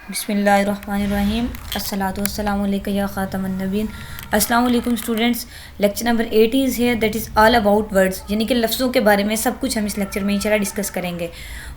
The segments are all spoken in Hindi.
बिस्मिल्लाहिर्रहमानिर्रहीम अस्सलातु वस्सलामु अलैका या ख़ातमन नबीन। अस्सलाम वालेकुम students. Lecture number 8 is here, that is all about words, यानी कि लफ्ज़ों के बारे में सब कुछ हम इस लेक्चर में इंशाल्लाह डिस्कस करेंगे।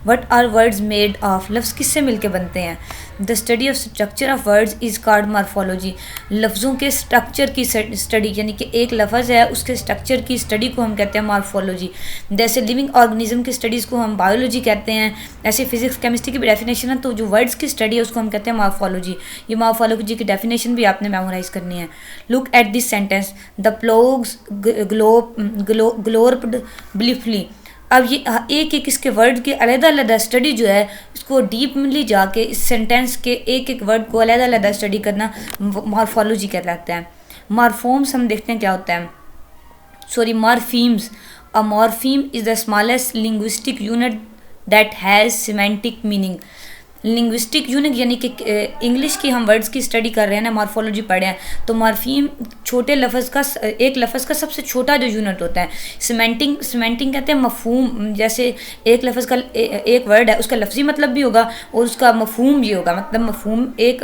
What are words made of, लफ्ज़ किससे मिलके बनते हैं। The study of structure of words is called morphology, लफ्ज़ों के स्ट्रक्चर की स्टडी, यानी कि एक लफ्ज़ है उसके स्ट्रक्चर की स्टडी को हम कहते हैं मॉर्फोलॉजी। जैसे लिविंग ऑर्गेनिज्म की स्टडीज़ को हम बायोलॉजी कहते हैं, ऐसे फिजिक्स केमिस्ट्री की भी डेफिनेशन है, तो जो वर्ड्स की स्टडी है उसको हम कहते हैं मॉर्फोलॉजी। ये मॉर्फोलॉजी की डेफिनेशन भी आपने मेमोराइज करनी है। Look at this sentence, the plogs glorped briefly. अब ये एक एक इसके वर्ड के अलग-अलग स्टडी जो है इसको डीपली जाके इस सेंटेंस के एक एक वर्ड को अलग-अलग स्टडी करना मॉर्फोलॉजी कहलाता है। मॉर्फोम्स हम देखते हैं क्या होता है, sorry morphemes. A morpheme is the smallest linguistic unit that has semantic meaning. Linguistic unit यानी कि इंग्लिश की हम वर्ड्स की स्टडी कर रहे हैं ना, मॉर्फोलॉजी पढ़े हैं, तो मॉर्फीम छोटे लफ्ज़ का, एक लफ्ज़ का सबसे छोटा जो यूनिट होता है। सीमेंटिंग कहते हैं मफहूम, जैसे एक लफ्ज़ का एक वर्ड है उसका लफ्ज़ी मतलब भी होगा और उसका मफहूम भी होगा। मतलब मफहूम एक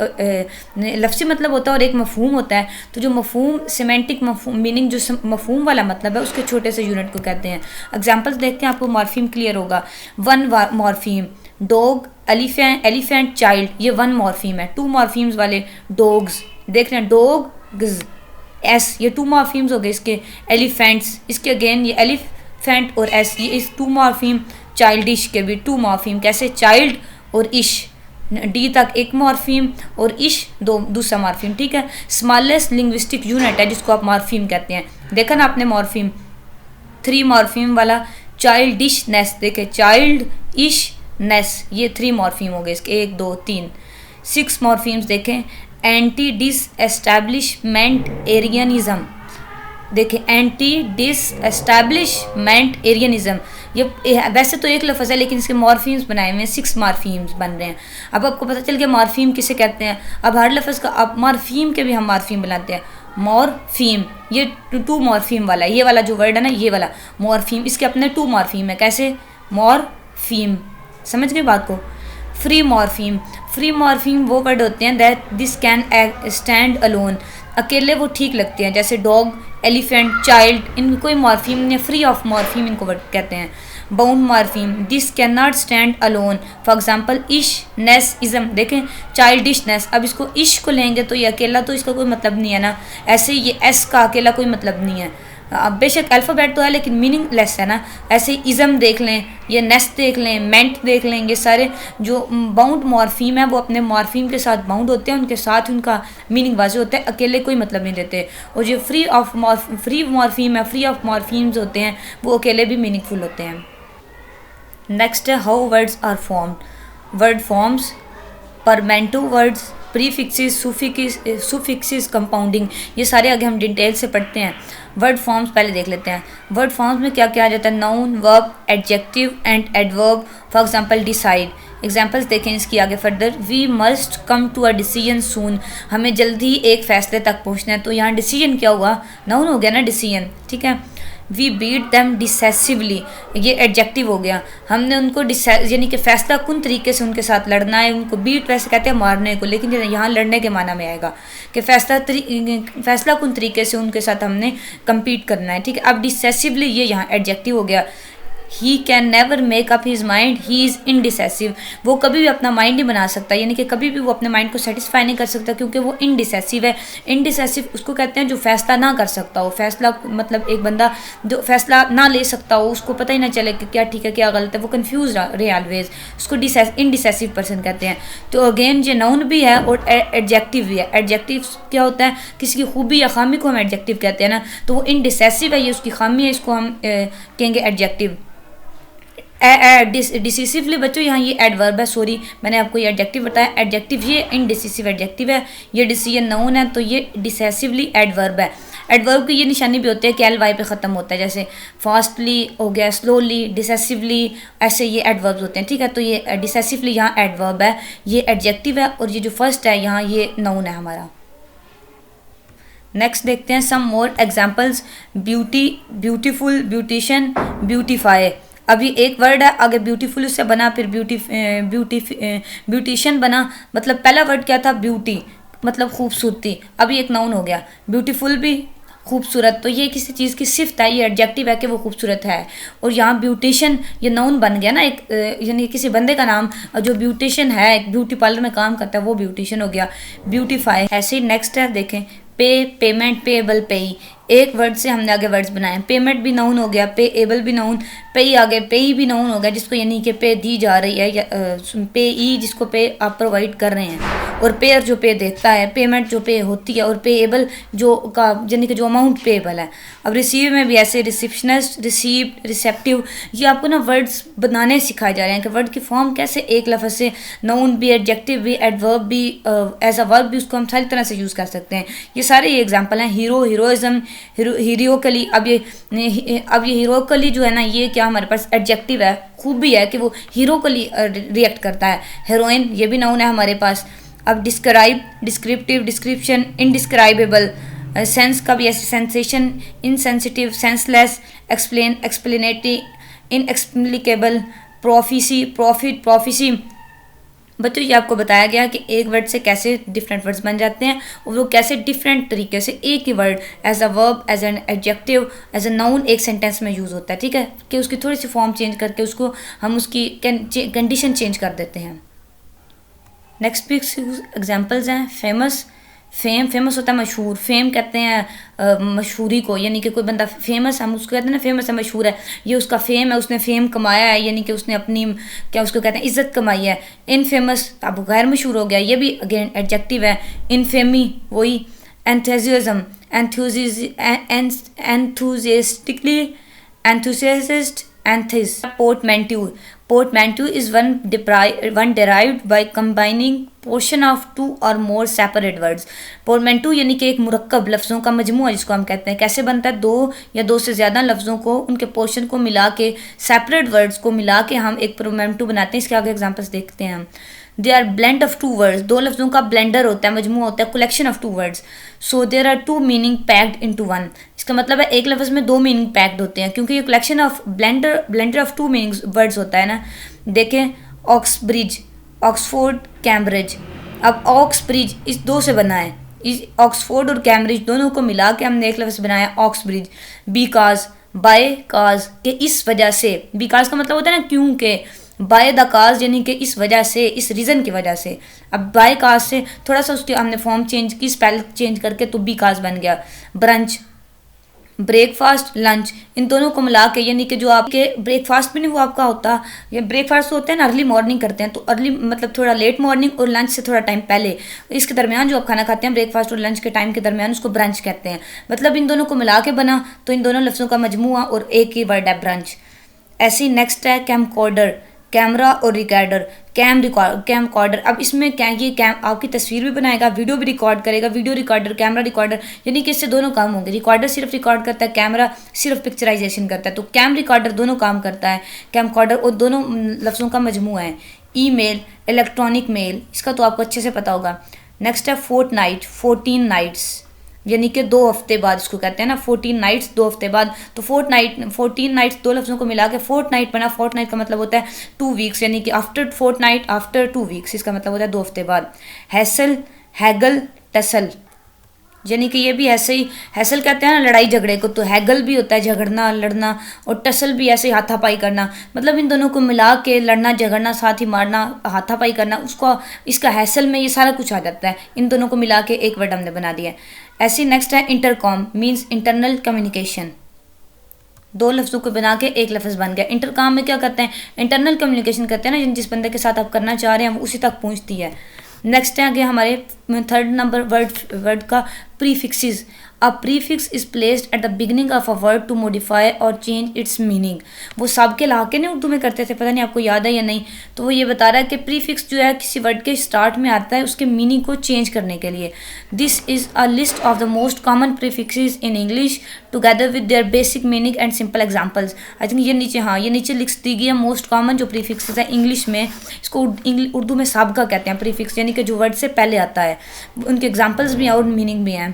लफ्ज़ी मतलब होता है और एक मफहूम होता है, तो जो मफहूम सीमेंटिक मफहूम मीनिंग जो मफहूम वाला मतलब है उसके छोटे से यूनिट को कहते हैं। एग्जाम्पल्स देखते हैं, आपको मॉर्फीम क्लियर होगा। One morpheme dog, elephant child, ये वन मॉर्फीम है। टू मॉर्फीम्स वाले डॉग्स देख रहे हैं, डॉग्स एस, ये टू मॉर्फीम्स हो गए इसके। एलिफेंट्स, इसके अगेन ये एलिफेंट और एस, ये इस टू मॉर्फीम। चाइल्डिश के भी टू मॉर्फीम, कैसे चाइल्ड और इश, डी तक एक मॉर्फीम और इश दूसरा मॉर्फीम, ठीक है। स्मॉलेस्ट लिंग्विस्टिक यूनिट है जिसको आप मॉर्फीम कहते हैं। देखा ना आपने मॉर्फीम, थ्री मॉर्फीम वाला चाइल्डिशनेस, देखे चाइल्ड इश नेस, ये थ्री मॉर्फीम हो गए इसके, एक दो तीन। सिक्स मॉर्फीम्स देखें, एंटी डिसएस्टैब्लिशमेंट एरियनिज्म, देखें एंटी डिसएस्टैब्लिशमेंट एरियनिज्म, ये वैसे तो एक लफ्ज़ है लेकिन इसके मॉर्फीम्स बनाए हुए हैं, सिक्स मॉर्फीम्स बन रहे हैं। अब आपको पता चल गया मॉर्फीम किसे कहते हैं। अब हर लफ्ज़ का अब मॉर्फीम के भी हम मॉर्फीम बनाते हैं। मॉर्फीम ये टू मॉर्फीम वाला, ये वाला जो वर्ड है ना, ये वाला मॉर्फीम, इसके अपने टू मॉर्फीम है। कैसे मॉर्फीम, समझ गए बात को। फ्री मॉर्फीम वो वर्ड होते हैं that this can stand alone, अकेले वो ठीक लगते हैं, जैसे डॉग, एलिफेंट, चाइल्ड, इनको कोई मॉर्फीम या फ्री ऑफ मॉर्फीम इनको वर्ड कहते हैं। Bound morpheme, this can not stand alone, for example इश नेस इज़म, देखें चाइल्डिशनेस, अब इसको इश को लेंगे तो ये अकेला तो इसका कोई मतलब नहीं है ना, ऐसे ये एस का अकेला कोई मतलब नहीं है। अब बेशक अल्फ़ाबेट तो है लेकिन मीनिंग लेस है ना। ऐसे इज़म देख लें, ये नेस्ट देख लें, मेंट देख लें, ये सारे जो बाउंड मॉर्फीम है वो अपने मॉर्फीम के साथ बाउंड होते हैं, उनके साथ उनका मीनिंग वाज़ेह होता है, अकेले कोई मतलब नहीं देते। और जो फ्री मॉर्फीम है, फ्री ऑफ मॉर्फीम्स होते हैं, वो अकेले भी मीनिंगफुल होते हैं। नेक्स्ट है how words are formed. Word forms, portmanteau words, prefixes, suffixes, compounding, ये सारे आगे हम डिटेल से पढ़ते हैं। वर्ड फॉर्म्स पहले देख लेते हैं। वर्ड फॉर्म्स में क्या क्या आ जाता है, noun, verb, adjective and adverb. For example decide, examples देखें इसकी आगे further. We must come to a decision soon, हमें जल्दी एक फैसले तक पहुंचना है, तो यहाँ डिसीजन क्या हुआ, नाउन हो गया ना डिसीजन, ठीक है। वी बीट दैम डिसेसिवली, ये एडजेक्टिव हो गया, हमने उनको यानी कि फैसला कुन तरीके से उनके साथ लड़ना है। उनको बीट वैसे कहते हैं मारने को, लेकिन यहाँ लड़ने के माना में आएगा कि फैसला कुन तरीके से उनके साथ हमने compete करना है, ठीक है। अब डिसेसिवली ये यहाँ एडजेक्टिव हो गया। He can never make up his mind, he is indecisive, वो कभी भी अपना माइंड नहीं बना सकता, यानी कि कभी भी वो अपने माइंड को सेटिस्फाई नहीं कर सकता क्योंकि वो इनडिसेसिव है। इनडिसेसिव उसको कहते हैं जो फैसला ना कर सकता हो, फैसला मतलब एक बंदा जो फैसला ना ले सकता हो, उसको पता ही ना चले कि क्या ठीक है क्या गलत है, वो कन्फ्यूज रहे ऑलवेज, उसको इनडिसेसिव पर्सन कहते हैं। तो अगेन ये नाउन भी है और एडजेक्टिव भी है। एडजेक्टिव क्या होता है, किसी की खूबी या खामी को हम एडजेक्टिव कहते हैं ना, तो वो इनडिसेसिव है, ये उसकी खामी है, इसको हम कहेंगे एडजेक्टिव। डिसिसिवली बच्चों यहाँ ये एडवर्ब है, सॉरी मैंने आपको ये एडजेक्टिव बताया, एडजेक्टिव ये इनडिसिसिव एडजेक्टिव है, ये डिसीजन नाउन है, तो ये डिसेसिवली एडवर्ब है। एडवर्ब की ये निशानी भी होती है कि एल वाई पे ख़त्म होता है, जैसे फास्टली हो गया, स्लोली, डिसेसिवली, ऐसे ये एडवर्ब्स होते हैं, ठीक है। तो ये डिसेसिवली यहाँ एडवर्ब है, ये एडजेक्टिव है, और ये जो फर्स्ट है यहाँ ये नाउन है हमारा। नेक्स्ट देखते हैं some more examples. Beauty, beautiful, beautician, beautify. अब ये एक वर्ड है, आगे ब्यूटीफुल उससे बना, फिर ब्यूटिशियन बना, मतलब पहला वर्ड क्या था, ब्यूटी मतलब खूबसूरती, अब ये एक नाउन हो गया। ब्यूटीफुल भी खूबसूरत, तो ये किसी चीज़ की सिफ्त है, ये एडजेक्टिव है कि वो खूबसूरत है। और यहाँ ब्यूटिशियन ये नाउन बन गया ना, एक यानी किसी बंदे का नाम, जो ब्यूटिशियन है, एक ब्यूटी पार्लर में काम करता है, वो ब्यूटिशियन हो गया। ब्यूटीफाई। ऐसे ही नेक्स्ट है, देखें, पे, पेमेंट, पेएबल, पेई। एक वर्ड से हमने आगे वर्ड्स बनाए। पेमेंट भी नाउन हो गया, पे एबल भी नाउन, पेई आगे पेई भी नाउन हो गया, जिसको यानी कि पे दी जा रही है, या पे ई जिसको पे आप प्रोवाइड कर रहे हैं, और पेयर जो पे देता है, पेमेंट जो पे होती है, और पे एबल जो का यानी कि जो अमाउंट पेएबल है। अब रिसीव में भी ऐसे, रिसिप्शनिस्ट, रिसीव्ड, रिसेप्टिव, ये आपको ना वर्ड्स बनाने सिखाए जा रहे हैं कि वर्ड की फॉर्म कैसे एक लफ्ज़ से नाउन भी, एडजेक्टिव भी, एडवर्ब भी, एज अ वर्ब भी उसको हम सारी तरह से यूज़ कर सकते हैं। ये सारे ये एग्जाम्पल हैं। Hero, heroism, heroically. अब ये हीरोकली जो है ना, ये क्या हमारे पास एडजेक्टिव है, खूबी है कि वो हीरोकली रिएक्ट करता है। हीरोइन ये भी नाउन है हमारे पास। अब describe, descriptive, description, indescribable, sense का भी ऐसे, sensation, insensitive, senseless, explain, explanatory, inexplicable, prophecy, profit, prophecy. बच्चों ये आपको बताया गया कि एक वर्ड से कैसे डिफरेंट वर्ड्स बन जाते हैं, और वो कैसे डिफरेंट तरीके से एक ही word as a verb, as an adjective, as a noun एक सेंटेंस में यूज़ होता है। ठीक है, कि उसकी थोड़ी सी फॉर्म चेंज करके उसको हम उसकी कंडीशन चेंज कर देते हैं। नेक्स्ट भी एग्जाम्पल्स हैं। फेमस, फेमस होता है मशहूर। फेम कहते हैं मशहूरी को, यानी कि कोई बंदा फेमस, हम उसको कहते हैं ना फेमस है, मशहूर है, ये उसका फेम है, उसने फेम कमाया है, यानी कि उसने अपनी क्या उसको कहते हैं इज्जत कमाई है। इनफेमस अब गैर मशहूर हो गया, ये भी अगेन एडजेक्टिव है। इनफेमी वही। Enthusiasm, enthusiastically, enthusiast, enthuse. Portmanteau, portmanteau is one derived by combining portion of two or more separate words। portmanteau यानी कि एक मुरक्कब लफ्ज़ों का मजमूआ जिसको हम कहते हैं। कैसे बनता है, दो या दो से ज़्यादा लफ्ज़ों को, उनके पोर्शन को मिला के, सेपरेट वर्ड्स को मिला के हम एक portmanteau बनाते हैं। इसके आगे एग्जांपल्स देखते हैं हम। They are blend of two words, दो लफ्ज़ों का ब्लेंडर होता है, मजमूआ होता है, collection of two words. So there are two meaning packed into one. इसका मतलब है एक लफ्ज़ में दो मीनिंग पैक्ड होते हैं, क्योंकि ये collection of blender of two meanings words होता है ना। देखें, ऑक्सब्रिज, ऑक्सफोर्ड, कैम्ब्रिज। अब ऑक्सब्रिज इस दो से बना है, इस ऑक्सफोर्ड और कैम्ब्रिज दोनों को मिला के हमने एक लफ्ज़ बनाया ऑक्सब्रिज। बिकॉज, बाय काज के इस वजह से, बिकॉज का मतलब होता है ना क्योंकि, बाय द काज यानी कि इस वजह से, इस रीज़न की वजह से। अब बाय काज से थोड़ा सा उसकी हमने फॉर्म चेंज की, स्पेल चेंज करके, तो बी काज बन गया। ब्रंच, ब्रेकफास्ट, लंच, इन दोनों को मिला के, यानी कि जो आपके ब्रेकफास्ट भी नहीं वो आपका होता, या ब्रेकफास्ट होते हैं ना अर्ली मॉर्निंग करते हैं, तो अर्ली मतलब थोड़ा लेट मॉर्निंग, और लंच से थोड़ा टाइम पहले, इसके दरमियान जो आप खाना खाते हैं ब्रेकफास्ट और लंच के टाइम के दरमियान, उसको ब्रंच कहते हैं। मतलब इन दोनों को मिला के बना, तो इन दोनों लफ्ज़ों का मजमूआ और एक ही वर्ड है ब्रंच। ऐसे ही नेक्स्ट है कैमकॉर्डर, कैमरा और रिकॉर्डर। कैमकॉर्डर, अब इसमें क्या, ये आपकी तस्वीर भी बनाएगा, वीडियो भी रिकॉर्ड करेगा। वीडियो रिकॉर्डर, कैमरा रिकॉर्डर, यानी कि इससे दोनों काम होंगे। रिकॉर्डर सिर्फ रिकॉर्ड करता है, कैमरा सिर्फ पिक्चराइजेशन करता है, तो कैम रिकॉर्डर दोनों काम करता है। कैमकॉर्डर और दोनों लफ्ज़ों का मजमूआ है। ईमेल, इलेक्ट्रॉनिक मेल, इसका तो आपको अच्छे से पता होगा। नेक्स्ट है फोर्टनाइट, 14 नाइट्स, यानी कि 2 हफ्ते बाद इसको कहते हैं ना, 14 नाइट्स 2 हफ्ते बाद। तो 14 नाइट्स दो लफ्ज़ों को मिला के फोर्टनाइट बना। फोर्टनाइट का मतलब होता है 2 वीक्स, यानी कि आफ्टर फोर्टनाइट, आफ्टर 2 वीक्स, इसका मतलब होता है 2 हफ्ते बाद। हैसल, हैगल, टसल, यानी कि ये भी ऐसे ही, हैसल कहते हैं ना लड़ाई झगड़े को, तो हैगल भी होता है झगड़ना, लड़ना, और टसल भी ऐसे ही हाथापाई करना। मतलब इन दोनों को मिला के लड़ना, झगड़ना, साथ ही मारना, हाथापाई करना, उसको इसका हैसल में ये सारा कुछ आ जाता है। इन दोनों को मिला के एक वर्ड हमने बना दिया। ऐसी नेक्स्ट है इंटरकॉम, मीन्स इंटरनल कम्युनिकेशन। दो लफ्ज़ों को बना के एक लफ्ज़ बन गया। इंटरकॉम में क्या करते हैं, इंटरनल कम्युनिकेशन करते हैं ना, जिस बंदे के साथ आप करना चाह रहे हैं वो उसी तक पहुंचती है। नेक्स्ट है आगे हमारे 3rd नंबर वर्ड का prefixes. A prefix is placed at the beginning of a word to modify और चेंज इट्स मीनिंग। वो सब के ला के नहीं उर्दू में करते थे, पता नहीं आपको याद है या नहीं। तो वो ये बता रहा है कि प्रीफिक्स जो है किसी वर्ड के स्टार्ट में आता है उसके मीनिंग को चेंज करने के लिए। This is a list of the most common prefixes in English together with their basic meaning and simple examples. I think ये नीचे, हाँ ये नीचे लिख दी गई है मोस्ट कॉमन जो प्रीफिक्सेस है इंग्लिश में। इसको उर्दू में साबका कहते हैं प्रीफिक्स, यानी कि जो वर्ड से पहले आता है। उनके एग्जाम्पल्स भी हैं और मीनिंग भी हैं।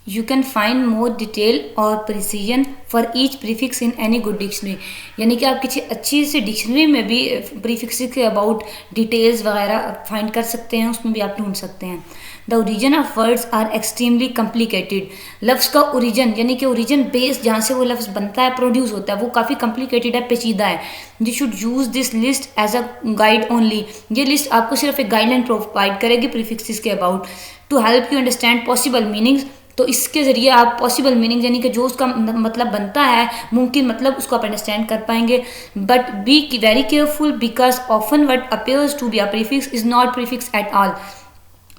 You can find more detail और precision for each prefix in any good dictionary, यानी कि आप किसी अच्छी सी डिक्शनरी में भी प्रीफिक्स के अबाउट डिटेल्स वगैरह फाइंड कर सकते हैं, उसमें भी आप ढूंढ सकते हैं। The origin of words are extremely complicated, लफ्ज़ का ओरिजिन यानी कि ओरिजिन बेस जहाँ से वो लफ्ज़ बनता है, प्रोड्यूस होता है, वो काफ़ी कॉम्प्लिकेटेड है, पेचीदा है। You should use this list as a guide only, ये लिस्ट आपको सिर्फ एक गाइडलाइन प्रोवाइड करेगी प्रीफिक्सेस के about, to help you understand possible meanings. तो इसके ज़रिए आप पॉसिबल मीनिंग यानी कि जो उसका मतलब बनता है, मुमकिन मतलब, उसको आप अंडरस्टैंड कर पाएंगे। But be very careful because often what appears to be a prefix is not prefix at all,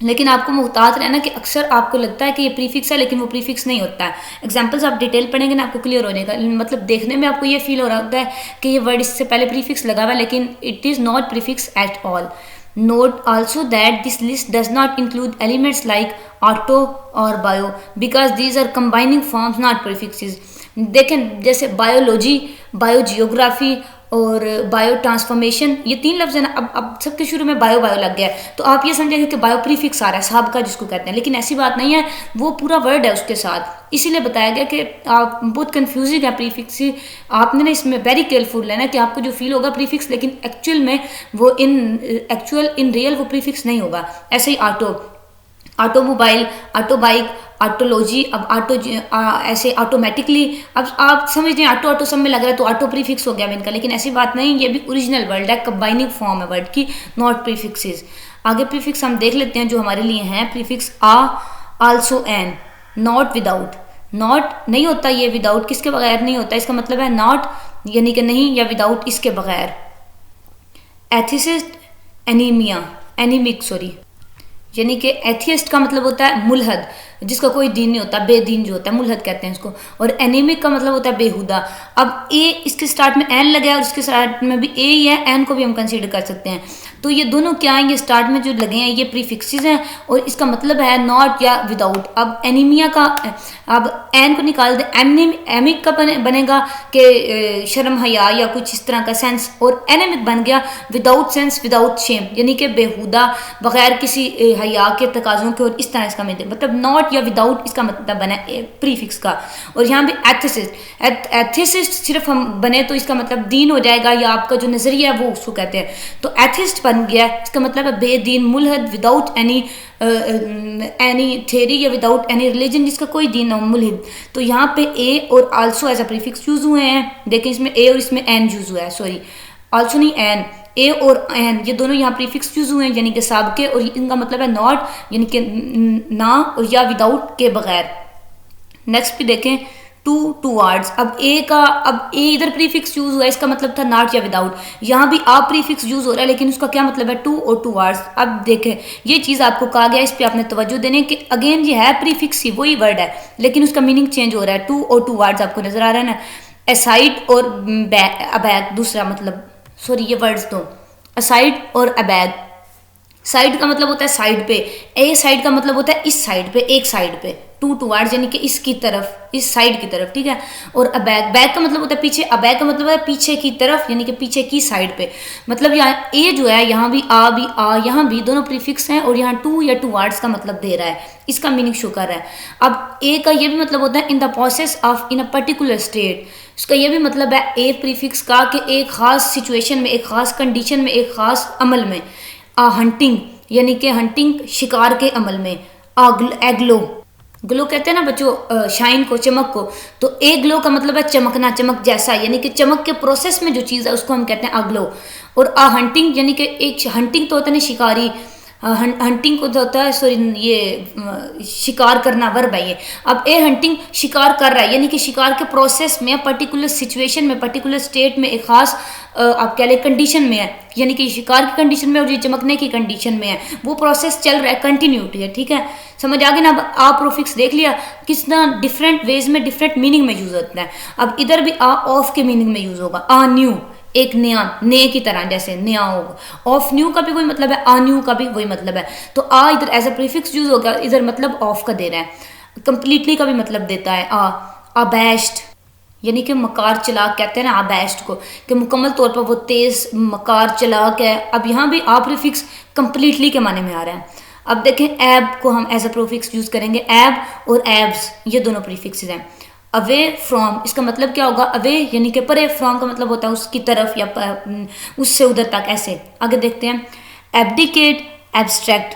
लेकिन आपको मुहतात रहना कि अक्सर आपको लगता है कि ये प्रीफिक्स है लेकिन वो प्रीफिक्स नहीं होता है। एग्जांपल्स आप डिटेल पढ़ेंगे ना, आपको क्लियर हो जाएगा, मतलब देखने में आपको ये फील हो रहा होता है कि ये वर्ड इससे पहले प्रीफिक्स लगा हुआ है, लेकिन it is not prefix at all. Note also that this list does not include elements like auto or bio because these are combining forms, not prefixes. देखें जैसे बायोलॉजी, बायोजियोग्राफी और बायो ट्रांसफॉर्मेशन, ये 3 लफ्ज़ है ना, अब सबके शुरू में बायो बायो लग गया है, तो आप ये समझेंगे कि बायो प्रीफिक्स आ रहा है, साहब का जिसको कहते हैं, लेकिन ऐसी बात नहीं है, वो पूरा वर्ड है उसके साथ। इसीलिए बताया गया कि आप बहुत कन्फ्यूजिंग है प्रीफिक्स, आपने ना इसमें वेरी केयरफुल रहना कि आपको जो फील होगा प्रीफिक्स, लेकिन एक्चुअल में वो इन रियल वो प्रीफिक्स नहीं होगा। ऐसे ही ऑटोमोबाइल, ऑटो बाइक, ऑटोलॉजी, अब ऐसे ऑटोमेटिकली, अब आप समझ रहे हैं ऑटो सब में लग रहा है तो ऑटो प्रीफिक्स हो गया इनका, लेकिन ऐसी बात नहीं, ये भी ओरिजिनल वर्ड है, कंबाइनिंग फॉर्म है वर्ड की, नॉट प्रीफिक्सेस। आगे प्रीफिक्स हम देख लेते हैं जो हमारे लिए हैं। Prefix a, also, an, not, without. Not नहीं होता, ये विदाउट किसके बगैर नहीं होता, इसका मतलब है नॉट यानी कि नहीं, या विदाउट इसके बगैर। एथिसिस्ट, एनीमिक यानी कि एथियस्ट का मतलब होता है मुलहद, जिसका कोई दीन नहीं होता, बेदीन जो होता है, मुलहद कहते हैं इसको। और एनीमिक का मतलब होता है बेहुदा। अब ए, इसके स्टार्ट में एन लगा है और इसके स्टार्ट में भी ए ही है, एन को भी हम कंसीडर कर सकते हैं। तो ये दोनों क्या हैं, ये स्टार्ट में जो लगे हैं ये प्रीफिक्सेस हैं और इसका मतलब है नॉट या विदाउट। अब एनीमिया का, अब एन को निकाल दे, एमिक का बनेगा कि शर्म हया या कुछ इस तरह का सेंस, और एनेमिक बन गया विदाउट सेंस, विदाउट शेम, यानी कि बेहुदा, बगैर किसी हया के तकाजों के, और इस तरह इसका मतलब नॉट या विदाउट इसका मतलब बना प्रीफिक्स का। और यहाँ भी एथिसिस्ट सिर्फ हम बने तो इसका मतलब दीन हो जाएगा, या आपका जो नजरिया है वो उसको कहते हैं। तो एथिस्ट बन गया, इसका मतलब है बेदीन, मुलहद, विदाउट एनी थेरी या विदाउट एनी रिलीजन, जिसका कोई दीन ना हो, मुलहिद। तो यहाँ पे ए और also as a prefix use हुए हैं, देखिए इसमें ए और इसमें एन यूज हुआ है, सॉरी आल्सो नहीं एन, ए और एन ये दोनों यहाँ प्रीफिक्स यूज हुए हैं, यानी कि साबके, और इनका मतलब है नॉट यानी कि ना, और या विदाउट के बगैर। नेक्स्ट भी देखें टूवर्ड्स। अब ए इधर प्रीफिक्स यूज हुआ है, इसका मतलब था नॉट या विदाउट, यहाँ भी आप प्रीफिक्स यूज हो रहा है, लेकिन उसका क्या मतलब है टू और टूवर्ड्स। अब देखें ये चीज़ आपको कहा गया, इस पर आपने तवज्जो देने कि अगेन ये है प्रीफिक्स ही, वही वर्ड है, लेकिन उसका मीनिंग चेंज हो रहा है। टू और टूवर्ड्स आपको नजर आ रहा है ना। असाइड और अबैक, दूसरा मतलब, सॉरी ये वर्ड्स दो, असाइड और अबैग। साइड का मतलब होता है साइड पे, ए साइड का मतलब होता है इस साइड पे, एक साइड पे, टूवर्ड्स यानी कि इसकी तरफ, इस साइड की तरफ, ठीक है। और अबैग, बैग का मतलब होता है पीछे, अबैग का मतलब है पीछे की तरफ, यानी कि पीछे की साइड पे। मतलब यहाँ ए जो है, यहाँ भी आ, यहाँ भी दोनों प्रीफिक्स हैं, और यहाँ टू या टूवर्ड्स का मतलब दे रहा है, इसका मीनिंग शो कर रहा है। अब ए का ये भी मतलब होता है in the process of in a particular state, इसका ये भी मतलब है ए प्रीफिक्स का कि एक खास सिचुएशन में, एक खास कंडीशन में, एक खास अमल में। हंटिंग यानी कि हंटिंग शिकार के अमल में। एग्लो, ग्लो कहते हैं ना बच्चों शाइन को, चमक को, तो ए ग्लो का मतलब है चमकना, चमक जैसा, यानी कि चमक के प्रोसेस में जो चीज़ है उसको हम कहते हैं अग्लो। और हंटिंग यानी कि एक हंटिंग तो होता है ना शिकारी, हंटिंग को तो होता है, सॉरी ये शिकार करना वर्ब है ये। अब ए हंटिंग शिकार कर रहा है, यानी कि शिकार के प्रोसेस में, पर्टिकुलर सिचुएशन में, पर्टिकुलर स्टेट में, एक खास आप कह लें कंडीशन में है, यानी कि शिकार की कंडीशन में और ये चमकने की कंडीशन में है, वो प्रोसेस चल रहा है, कंटिन्यूटी है, ठीक है। समझ आ गया ना। अब आ प्रोफिक्स देख लिया कितना डिफरेंट वेज में, डिफरेंट मीनिंग में यूज होता है। अब इधर भी आ ऑफ के मीनिंग में यूज होगा, आ न्यू, एक नया, ने की तरह, जैसे नया होगा। ऑफ न्यू का भी कोई मतलब है, आ न्यू का भी वही मतलब है। तो आ इधर एज अ प्रीफिक्स यूज होगा, इधर मतलब ऑफ का दे रहा है। कंप्लीटली का भी मतलब देता है अबैश्ड, यानी कि मकार चलाक कहते हैं ना अबैश्ड को, कि मुकम्मल तौर पर वो तेज मकार चलाक है। अब यहाँ भी आ प्रीफिक्स कंप्लीटली के माने में आ रहा है। अब देखें एब को हम एज अ प्रीफिक्स यूज़ करेंगे, एब और एब्स ये दोनों प्रीफिक्सेस हैं। अवे फ्रॉम इसका मतलब क्या होगा, अवे यानी कि परे, फ्रॉम का मतलब होता है उसकी तरफ या उससे उधर तक, ऐसे। आगे देखते हैं एब्डिकेट, एब्स्ट्रैक्ट।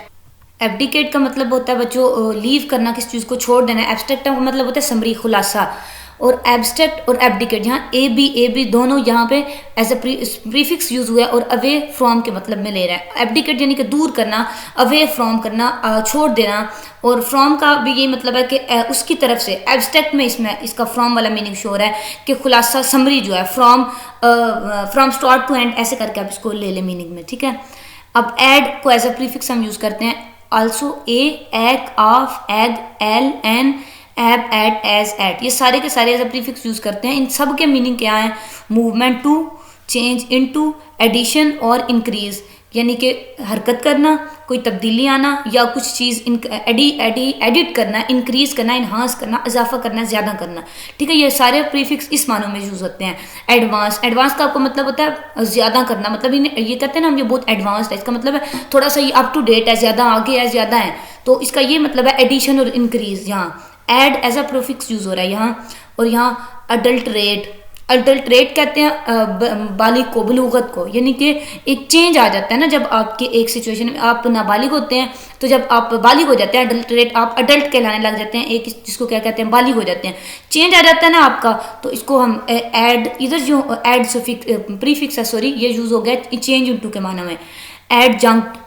एब्डिकेट का मतलब होता है बच्चों लीव करना, किसी चीज़ को छोड़ देना। एब्स्ट्रैक्ट का मतलब होता है समरी, खुलासा। और एब्स्ट्रैक्ट और एब्डिकेट, यहाँ ए बी दोनों यहाँ पे एज अ प्रीफिक्स यूज हुआ है और अवे फ्रॉम के मतलब में ले रहा है। एब्डिकेट यानी कि दूर करना, अवे फ्रॉम करना, छोड़ देना। और फ्रॉम का भी यही मतलब है कि उसकी तरफ से। एब्स्ट्रैक्ट में इसमें इसका फ्रॉम वाला मीनिंग शो हो रहा है कि खुलासा, समरी जो है, फ्रॉम स्टार्ट टू एंड, ऐसे करके आप इसको ले ले मीनिंग में, ठीक है। अब एड को एज अ प्रीफिक्स हम यूज करते हैं, also, a, ag, af, ag, al, an, ab, at, as, at, ये सारे के सारे एज अ प्रीफिक्स यूज करते हैं। इन सब के मीनिंग क्या है, movement to, change into, addition और इंक्रीज, यानी कि हरकत करना, कोई तब्दीली आना या कुछ चीज़ एडिट करना, इंक्रीज करना, इन्हांस करना, इजाफा करना, ज़्यादा करना, ठीक है। ये सारे प्रीफिक्स इस मानों में यूज़ होते हैं। एडवांस, एडवांस का आपको मतलब होता है ज़्यादा करना, मतलब ये कहते हैं ना हम ये बहुत एडवांस्ड है, इसका मतलब है थोड़ा सा ये अप टू डेट है, ज़्यादा आगे है, ज़्यादा है, तो इसका ये मतलब है एडिशन और इंक्रीज। यहाँ ad as a prefix use हो रहा है यहाँ। और यहाँ अडल्टरेट, अडल्टरेट कहते हैं बालिग को, बलूगत को, यानी कि एक चेंज आ जाता है ना जब आपके एक सिचुएशन में आप नाबालिग होते हैं, तो जब आप बालिग हो जाते हैं, अडल्टरेट, आप अडल्ट कहलाने लग जाते हैं, एक जिसको क्या कहते हैं, बालिग हो जाते हैं, चेंज आ जाता है ना आपका, तो इसको हम एड, इधर जो एड प्रीफिक्स है, सॉरी, ये यूज हो गया चेंज इनटू के माना में। एडजंक्ट,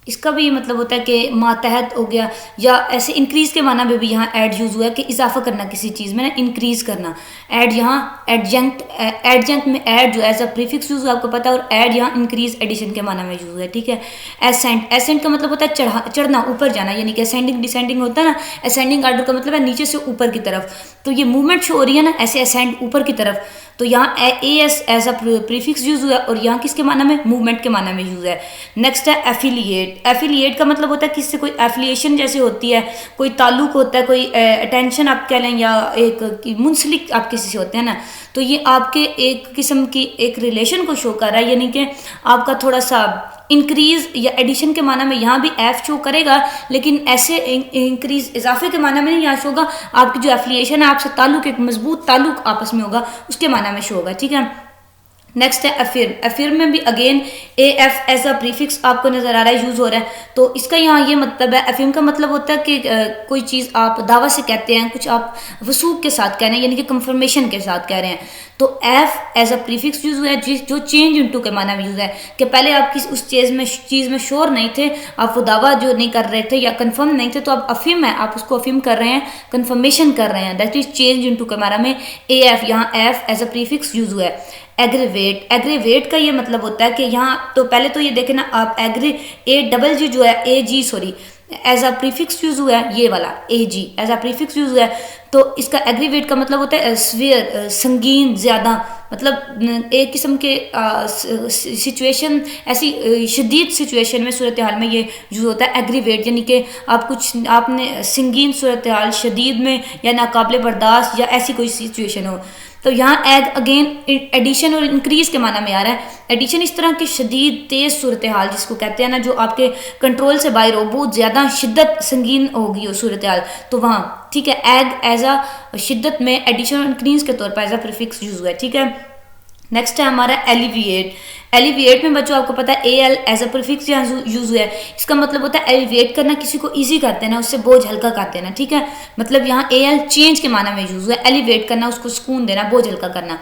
इसका भी मतलब होता है कि मातहत हो गया, या ऐसे इंक्रीज के माना में भी यहाँ ऐड यूज हुआ है कि इजाफा करना किसी चीज़ में ना, इंक्रीज करना। ऐड यहाँ एडजंक्ट, एडजंक्ट में ऐड जो एज अ प्रीफिक्स यूज हुआ आपको पता है, और ऐड यहाँ इंक्रीज एडिशन के माना में यूज हुआ है, ठीक है। एसेंट, एसेंट का मतलब होता है चढ़ना, ऊपर जाना, यानी कि असेंडिंग डिसेंडिंग होता है ना, असेंडिंग आर्डर का मतलब है नीचे से ऊपर की तरफ, तो ये मूवमेंट शो हो रही है ना, ऐसे असेंड ऊपर की तरफ, तो यहाँ A S as a prefix use हुआ है, और यहाँ किसके माना में, मूवमेंट के माना में यूज है। नेक्स्ट है एफिलिएट, एफिलिएट का मतलब होता है किससे कोई एफिलिएशन जैसे होती है, कोई ताल्लुक होता है, कोई अटेंशन आप कह लें, या एक मुंसलिक आप किसी से होते हैं ना, तो ये आपके एक किस्म की एक रिलेशन को शो कर रहा है, यानी कि आपका थोड़ा सा इंक्रीज या एडिशन के माना में यहाँ भी एफ शो करेगा, लेकिन ऐसे इंक्रीज इजाफे के माना में नहीं यहाँ शो होगा, आपकी जो एफिलिएशन है, आपसे ताल्लुक, एक मजबूत ताल्लुक आपस में होगा, उसके माना में शो होगा, ठीक है। नेक्स्ट है अफिर, अफिर में भी again A F as a prefix आपको नजर आ रहा है, यूज हो रहा है, तो इसका यहाँ ये मतलब है, अफिम का मतलब होता है कि कोई चीज़ आप दावा से कहते हैं, कुछ आप वसूख के साथ कह रहे हैं, यानी कि कंफर्मेशन के साथ कह रहे हैं, तो af as a prefix use हुआ है, जो चेंज इनटू के माना में यूज है, कि पहले आप किस उस चीज़ में श्योर नहीं थे, आप वो दावा जो नहीं कर रहे थे या कंफर्म नहीं थे, तो आप अफिम है, आप उसको अफिम कर रहे हैं, कंफर्मेशन कर रहे हैं, दैट इज चेंज इनटू के माना में ए एफ, यहाँ af as a prefix use हुआ है। एग्रीवेट, एग्रीवेट का ये मतलब होता है कि यहाँ तो पहले तो ये देखें ना आप, ए जो है, A G sorry, as a prefix use हुआ है, ये वाला A G as a prefix use हुआ है, तो इसका एग्रीवेट का मतलब होता है स्वेयर, संगीन, ज़्यादा, मतलब एक किस्म के सिचुएशन, ऐसी शदीद सिचुएशन में, सूरत हाल में ये यूज होता है एग्रीवेट, यानी कि आप कुछ आपने संगीन सूरत हाल, शदीद में या नाकाबिले बर्दाश्त या ऐसी कोई सिचुएशन हो, तो यहाँ एग अगेन एडिशन और इंक्रीज के माना में आ रहा है। एडिशन इस तरह की शदीद तेज सूरत हाल जिसको कहते हैं ना, जो आपके कंट्रोल से बाहर हो, बहुत ज़्यादा शिद्दत संगीन होगी हो सूरत हाल, तो वहाँ, ठीक है, एग एज अ शिद्दत में एडिशन और इंक्रीज के तौर पर एज अ प्रीफिक्स यूज हुआ है, ठीक है। नेक्स्ट है हमारा एलिविएट, एलिविएट में बच्चों आपको पता है A L as a prefix यहाँ यूज हुआ है, इसका मतलब होता है एलिविएट करना, किसी को इजी कर देना, उससे बोझ हल्का कर देना, ठीक है, मतलब यहाँ ए एल चेंज के माना में यूज हुआ है, एलिवेट करना, उसको सुकून देना, बोझ हल्का करना।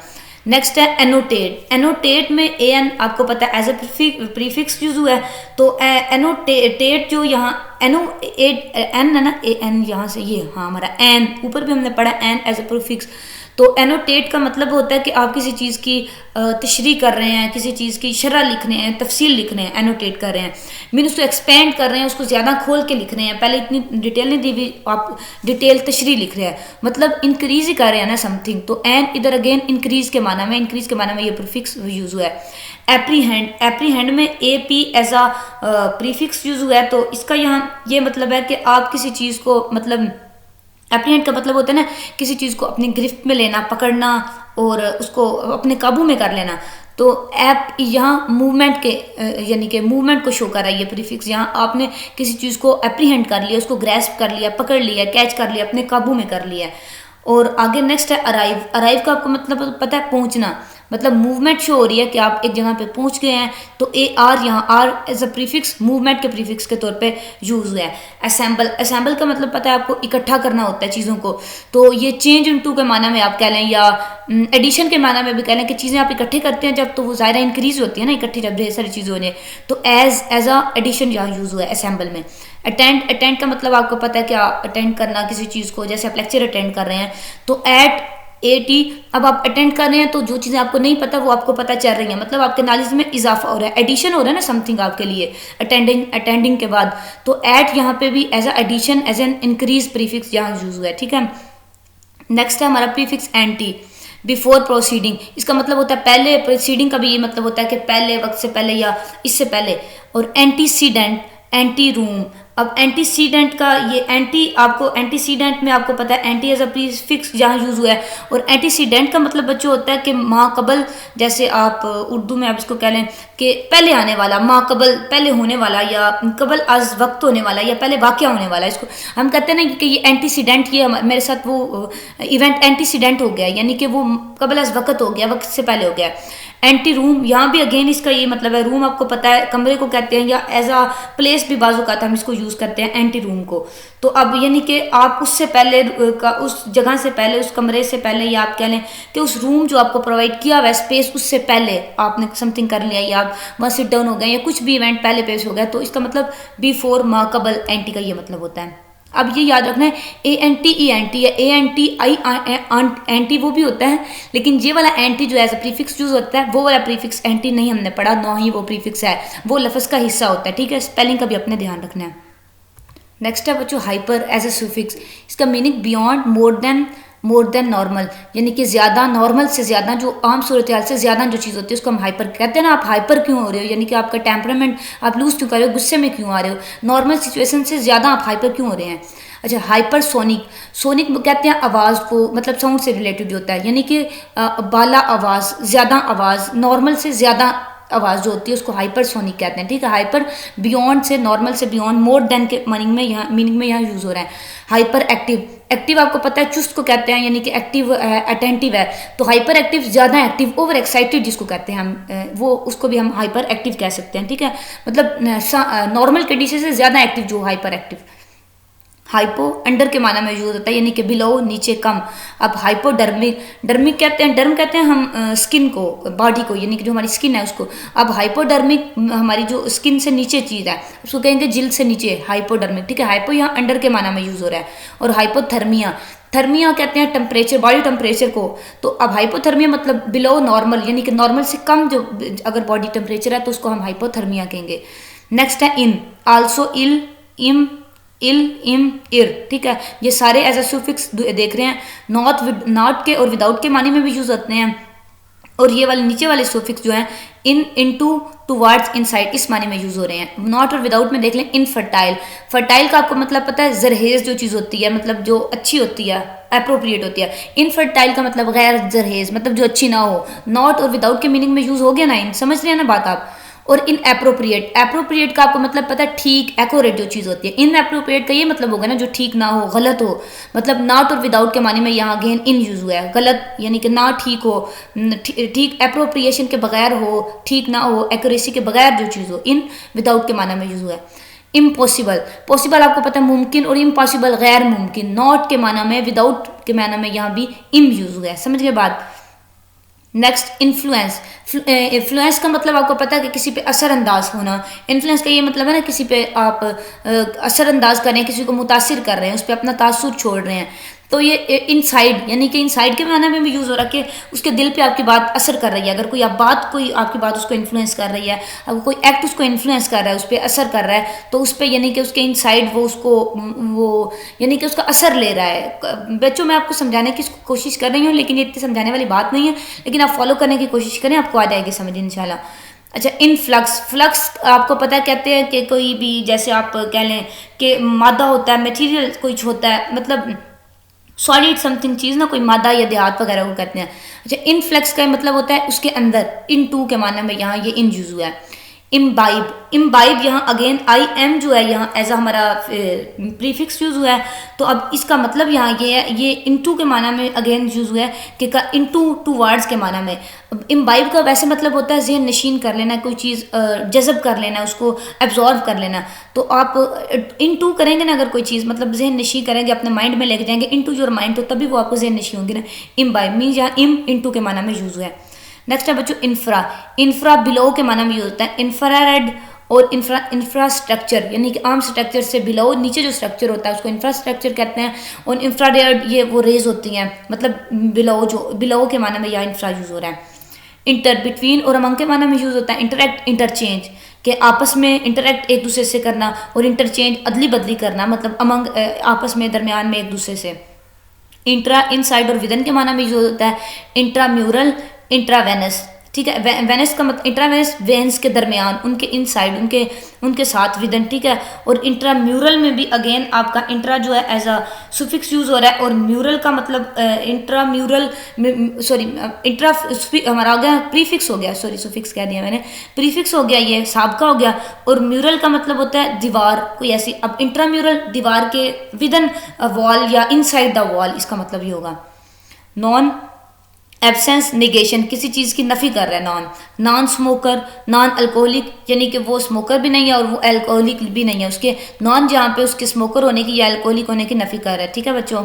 नेक्स्ट है एनोटेट, एनोटेट में ए एन आपको पता है एज अ प्रीफिक्स यूज हुआ है, तो एनोटेट जो यहाँ एन है ना, ए एन यहाँ से ये, हाँ हमारा एन, ऊपर भी हमने पढ़ा एन एज अ प्रीफिक्स, तो एनोटेट का मतलब होता है कि आप किसी चीज़ की तशरीह कर रहे हैं, किसी चीज़ की शरह लिख रहे हैं, तफसील लिख रहे हैं, एनोटेट कर रहे हैं, मीन उसको एक्सपेंड कर रहे हैं, उसको ज़्यादा खोल के लिख रहे हैं, पहले इतनी डिटेल नहीं दी हुई, आप डिटेल तशरीह लिख रहे हैं, मतलब इंक्रीज ही कर रहे हैं ना समथिंग, तो एन इधर अगेन इंक्रीज के माना में, इंक्रीज के माना में ये प्रीफिक्स यूज हुआ है। एप्रीहेंड, एप्रीहेंड में A P as a prefix use हुआ है, तो इसका यहाँ ये मतलब है कि आप किसी चीज़ को, मतलब एप्रीहेंड का मतलब होता है ना किसी चीज़ को अपनी गिरफ्त में लेना, पकड़ना और उसको अपने काबू में कर लेना, तो ऐप यहाँ मूवमेंट के यानी कि मूवमेंट को शो कर रहा है ये प्रीफिक्स। यहाँ आपने किसी चीज़ को एप्रीहेंड कर लिया, उसको ग्रैस्प कर लिया, पकड़ लिया, कैच कर लिया, अपने काबू में कर लिया। और आगे नेक्स्ट है अराइव। अराइव का आपको मतलब पता है पहुँचना, मतलब मूवमेंट शो हो रही है कि आप एक जगह पे पहुंच गए हैं। तो ए आर यहाँ ar as a prefix movement के प्रीफिक्स के तौर पे यूज हुआ है। असेंबल, असेंबल का मतलब पता है आपको इकट्ठा करना होता है चीज़ों को। तो ये चेंज इनटू के माना में आप कह लें या एडिशन के माना में भी कह लें कि चीज़ें आप इकट्ठे करते हैं जब, तो वो ज़ायरा इंक्रीज होती है ना इकट्ठी जब ढेर सारी चीज़ें होने। तो एज अ एडिशन यहाँ यूज़ हुआ है असेंबल में। अटेंड, अटेंड का मतलब आपको पता है क्या अटेंड करना किसी चीज़ को, जैसे आप लेक्चर अटेंड कर रहे हैं तो एट एटी, अब आप अटेंड कर रहे हैं तो जो चीज़ें आपको नहीं पता वो आपको पता चल रही हैं, मतलब आपके नॉलेज में इजाफा हो रहा है, एडिशन हो रहा है ना समथिंग आपके लिए अटेंडिंग, अटेंडिंग के बाद। तो एट यहाँ पे भी as a addition, as an increase prefix यहाँ यूज हुआ है, ठीक है। नेक्स्ट है हमारा प्रीफिक्स एंटी, बिफोर प्रोसीडिंग। इसका मतलब होता है पहले, प्रोसीडिंग का भी ये मतलब होता है कि पहले, वक्त से पहले या इससे पहले। और एंटीसीडेंट, एंटी रूम। अब एंटीसीडेंट का ये एंटी, आपको एंटीसीडेंट में आपको पता है एंटी एज अ प्रीफिक्स जहाँ यूज हुआ है। और एंटीसीडेंट का मतलब बच्चों होता है कि माकबल, जैसे आप उर्दू में आप इसको कह लें कि पहले आने वाला, माकबल पहले होने वाला, या कबल अज वक्त होने वाला, या पहले वाक़या होने वाला। इसको हम कहते हैं ना कि ये एंटीसीडेंट, ये मेरे साथ वो इवेंट एंटीसीडेंट हो गया, यानी कि वो कबल अज वक्त हो गया, वक्त से पहले हो गया। एंटी रूम, यहाँ भी अगेन इसका ये मतलब है, रूम आपको पता है कमरे को कहते हैं, या एज अ प्लेस भी बाजू का था हम इसको यूज़ करते हैं एंटी रूम को। तो अब यानी कि आप उससे पहले का, उस जगह से पहले, उस कमरे से पहले, या आप कह लें कि उस रूम जो आपको प्रोवाइड किया हुआ स्पेस, उससे पहले आपने समथिंग कर लिया, या आप वहाँ सिट डाउन हो गए, या कुछ भी इवेंट पहले पेश हो गया, तो इसका मतलब बिफोर माकबल एंटी का ये मतलब होता है। अब ये याद रखना है A N T E N T या A N T I anti वो भी होता है, लेकिन ये वाला एंटी जो एज अ प्रीफिक्स यूज होता है वो वाला प्रीफिक्स एंटी नहीं हमने पढ़ा, ना ही वो प्रीफिक्स है, वो लफ्ज़ का हिस्सा होता है, ठीक है। स्पेलिंग का भी अपने ध्यान रखना है। नेक्स्ट है बच्चों हाइपर एज अ सुफिक्स। इसका meaning beyond, more than normal, यानी कि ज़्यादा, नॉर्मल से ज़्यादा, जो आम सूरत हाल से ज़्यादा जो चीज़ होती है उसको हम हाइपर कहते हैं ना। आप हाइपर क्यों हो रहे हो, यानी कि आपका टेम्परामेंट आप लूज क्यों कर रहे हो, गुस्से में क्यों आ रहे हो, नॉर्मल सिचुएशन से ज़्यादा आप हाइपर क्यों हो रहे हैं। अच्छा, हाइपर सोनिक, सोनिक कहते हैं आवाज़ को, मतलब साउंड से रिलेटेड होता है, यानी कि बाला आवाज़, ज़्यादा आवाज़, नॉर्मल से ज़्यादा आवाज़ जो होती है उसको हाइपरसोनिक कहते हैं, ठीक है। हाइपर बियॉन्ड से, नॉर्मल से बियॉन्ड, मोर देन के मीनिंग में यहाँ यूज़ हो रहा है। हाइपर एक्टिव, एक्टिव आपको पता है चुस्त को कहते हैं, यानी कि एक्टिव अटेंटिव है। तो हाइपर एक्टिव ज़्यादा एक्टिव, ओवर एक्साइटेड जिसको कहते हैं हम, वो उसको भी हम हाइपर एक्टिव कह सकते हैं, ठीक है। मतलब नॉर्मल कंडीशन से ज़्यादा एक्टिव जो हाइपर एक्टिव। हाइपो अंडर के माना में यूज होता है, यानी कि बिलो, नीचे, कम। अब हाइपोडर्मिक, डर्मिक कहते हैं, डर्म कहते हैं हम स्किन को, बॉडी को, यानी कि जो हमारी स्किन है उसको। अब हाइपोडर्मिक हमारी जो स्किन से नीचे चीज़ है उसको कहेंगे जिल्द से नीचे, हाइपोडर्मिक, ठीक है। हाइपो यहाँ अंडर के माना में यूज हो रहा है। और हाइपोथर्मिया, थर्मिया कहते हैं टेम्परेचर, बॉडी टेम्परेचर को। तो अब हाइपोथर्मिया मतलब बिलो नॉर्मल, यानी कि नॉर्मल से कम जो अगर बॉडी टेम्परेचर है तो उसको हम हाइपोथर्मिया कहेंगे। नेक्स्ट है इन, आल्सो, इल, इम, इल, इम, इर, ठीक है। ये सारे एज अ सुफिक्स देख रहे हैं, नॉट के और विदाउट के माने में भी यूज होते हैं। और ये वाले नीचे वाले सुफिक्स जो हैं इन, इनटू, टुवर्ड्स, इनसाइड, इस माने में यूज हो रहे हैं। नॉट और विदाउट में देख लें इनफर्टाइल, फर्टाइल का आपको मतलब पता है जरहेज जो चीज़ होती है, मतलब जो अच्छी होती है, अप्रोप्रिएट होती है। इनफर्टाइल का मतलब गैर जरहेज, मतलब जो अच्छी ना हो। नॉट और विदाउट के मीनिंग में यूज हो गया ना, इन समझ रहे हैं ना बात आप। और इन एप्रोप्रिएट, एप्रोप्रिएट का आपको मतलब पता है ठीक, एक्यूरेट जो चीज़ होती है। इन एप्रोप्रिएट का ये मतलब होगा ना जो ठीक ना हो, गलत हो। मतलब नॉट और विदाउट के माने में यहाँ अगेन इन यूज हुआ है, गलत यानी कि ना ठीक हो, ठीक एप्रोप्रिएशन के बगैर हो, ठीक ना हो, एक्यूरेसी के बगैर जो चीज़ हो, इन विदाउट के माने में यूज हुआ है। इम्पॉसिबल, पॉसिबल आपको पता है मुमकिन, और इम्पॉसिबल गैर मुमकिन। नॉट के माना में, विदाउट के माना में यहाँ भी इम यूज हुआ है, समझ गए बात। नेक्स्ट इन्फ्लुएंस, इन्फ्लुएंस का मतलब आपको पता है कि किसी पे असरअंदाज होना। इन्फ्लुएंस का ये मतलब है ना किसी पे आप असरअंदाज कर रहे हैं, किसी को मुतासिर कर रहे हैं, उस पर अपना तासुर छोड़ रहे हैं। तो ये इनसाइड, यानी कि इनसाइड के माने में भी यूज़ हो रहा है कि उसके दिल पे आपकी बात असर कर रही है। अगर कोई आप बात, कोई आपकी बात उसको इन्फ्लुएंस कर रही है, अगर कोई एक्ट उसको इन्फ्लुएंस कर रहा है, उस पर असर कर रहा है, तो उस पर यानी कि उसके इनसाइड वो उसको वो यानी कि उसका असर ले रहा है। बच्चों मैं आपको समझाने की कोशिश कर रही हूँ, लेकिन ये इतनी समझाने वाली बात नहीं है, लेकिन आप फॉलो करने की कोशिश करें, आपको आ जाएगी समझ इंशाल्लाह। अच्छा, इनफ्लक्स, फ्लक्स आपको पता है कहते हैं कि कोई भी, जैसे आप कह लें कि मादा होता है, मटेरियल कुछ होता है, मतलब सॉलिड समथिंग चीज़ ना, कोई मादा या देहात वगैरह को कहते हैं। अच्छा, इनफ्लेक्स का मतलब होता है उसके अंदर, इन टू के माने में यहाँ ये इन यूज हुआ है। इम्बाइब, इम्बाइब यहाँ अगेन आई एम जो है यहाँ एज अ हमारा प्रीफिक्स यूज हुआ है। तो अब इसका मतलब यहाँ ये है, ये इनटू के माना में अगेन यूज हुआ है कि का इनटू टू वर्ड्स के माना में। अब इम्बाइब का वैसे मतलब होता है जहन नशीन कर लेना, कोई चीज़ जज़ब कर लेना, उसको एब्जॉर्व कर लेना। तो आप इनटू करेंगे ना अगर कोई चीज़, मतलब जहन नशी करेंगे, अपने माइंड में लेके जाएंगे इनटू योर माइंड, तो तभी वो आपको जहन नशी होंगी ना। इम्बाइब मीन्स यहाँ इम इनटू के माना में यूज हुआ है। नेक्स्ट है बच्चों इंफ्रा, इंफ्रा बिलो के माना में यूज होता है। इंफ्रारेड और इंफ्रास्ट्रक्चर यानी कि आर्म स्ट्रक्चर से बिलो नीचे जो स्ट्रक्चर होता है उसको इंफ्रास्ट्रक्चर कहते हैं। और इंफ्रारेड ये वो रेज होती हैं, मतलब बिलो, जो बिलो के माना में यहाँ इंफ्रा यूज हो रहा है। इंटर बिटवीन और अमंग के माना में यूज होता है इंटरेक्ट इंटरचेंज, के आपस में इंटरेक्ट एक दूसरे से करना, और इंटरचेंज अदली बदली करना, मतलब अमंग आपस में दरमियान में एक दूसरे से। इंट्रा इनसाइड और विदन के माना में यूज होता है इंट्राम्यूरल इंट्रावेनस, ठीक है। वेनस का मतलब इंट्रावेनस वेन्स के दरमियान, उनके इनसाइड, उनके साथ विदन, ठीक है। और इंट्राम्यूरल में भी अगेन आपका इंट्रा जो है एज अ सुफिक्स यूज हो रहा है, और म्यूरल का मतलब इंट्राम्यूरल सॉरी इंट्रा हमारा हो गया प्रीफिक्स हो गया, सॉरी सुफिक्स कह दिया मैंने, प्रीफिक्स हो गया, ये साबका हो गया। और म्यूरल का मतलब होता है दीवार कोई ऐसी। अब इंट्राम्यूरल दीवार के विदन वॉल या इनसाइड द वॉल, इसका मतलब ये होगा। नॉन एब्सेंस निगेशन, किसी चीज़ की नफ़ी कर रहा है। Non, non smoker, non alcoholic यानी कि वो स्मोकर भी नहीं है और वो अल्कोहलिक भी नहीं है, उसके नॉन जहाँ पे उसके स्मोकर होने की या अल्कोहलिक होने की नफ़ी कर रहा है, ठीक है बच्चों।